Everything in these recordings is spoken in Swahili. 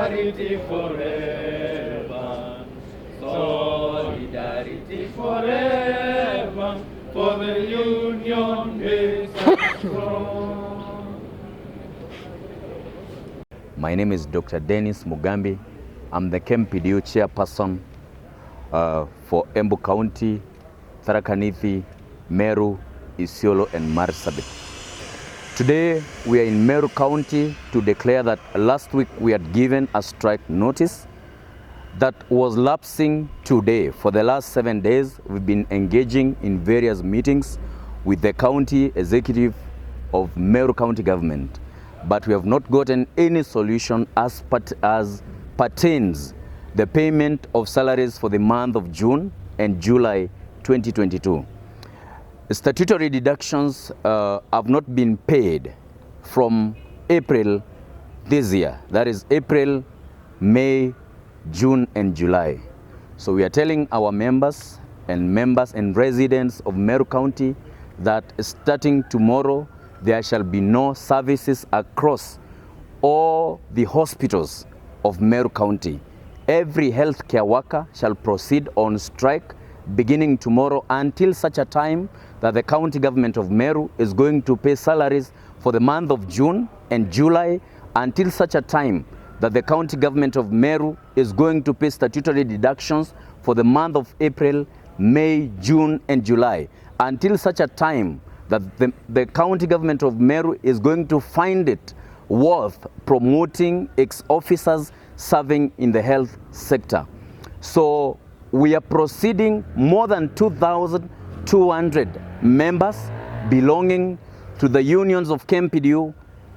Solidarity forever. Solidarity forever. For the union is strong. My name is Dr. Dennis Mugambi. I'm the KMPDU chairperson for Embu County, Tharaka Nithi, Meru, Isiolo, and Marsabit. Today we are in Meru County to declare that last week we had given a strike notice that was lapsing today. For the last 7 days, we've been engaging in various meetings with the county executive of Meru County government, but we have not gotten any solution as pertains the payment of salaries for the month of June and July 2022. Statutory deductions have not been paid from April this year. That is April, May, June and July. So we are telling our members and residents of Meru County that starting tomorrow there shall be no services across all the hospitals of Meru County. Every healthcare worker shall proceed on strike beginning tomorrow until such a time that the county government of Meru is going to pay salaries for the month of June and July, until such a time that the county government of Meru is going to pay statutory deductions for the month of April, May, June and July, until such a time that the county government of Meru is going to find it worth promoting its officers serving in the health sector. So we are proceeding, more than 2,200 members belonging to the unions of KMPDU,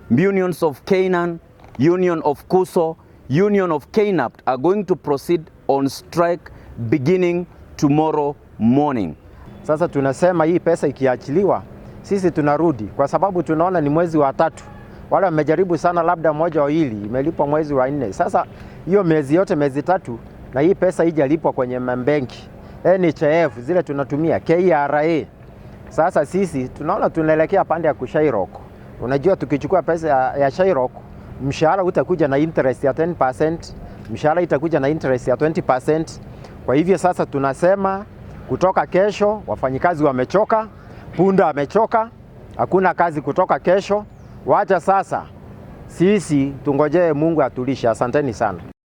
unions of Canaan, union of Kuso, union of KNAPT are going to proceed on strike beginning tomorrow morning. Sasa tunasema hii pesa ikiachiliwa, sisi tunarudi kwa sababu tunaona ni mwezi wa 3. Wale wamejaribu sana labda moja au hili imelipwa mwezi wa 4. Sasa hiyo miezi yote, miezi 3, na hii pesa haijalipwa kwenye benki, NHIF zile tunatumia, KRA. Sasa sisi tunaona tunaelekea pande ya kushairok. Unajua tukichukua pesa ya shairok, mshahara utakuja na interest ya 10%, mshahara itakuja na interest ya 20%. Kwa hivyo sasa tunasema kutoka kesho wafanyikazi wamechoka, punda amechoka, hakuna kazi kutoka kesho. Wacha sasa sisi tungojee Mungu atulishe. Asanteni sana.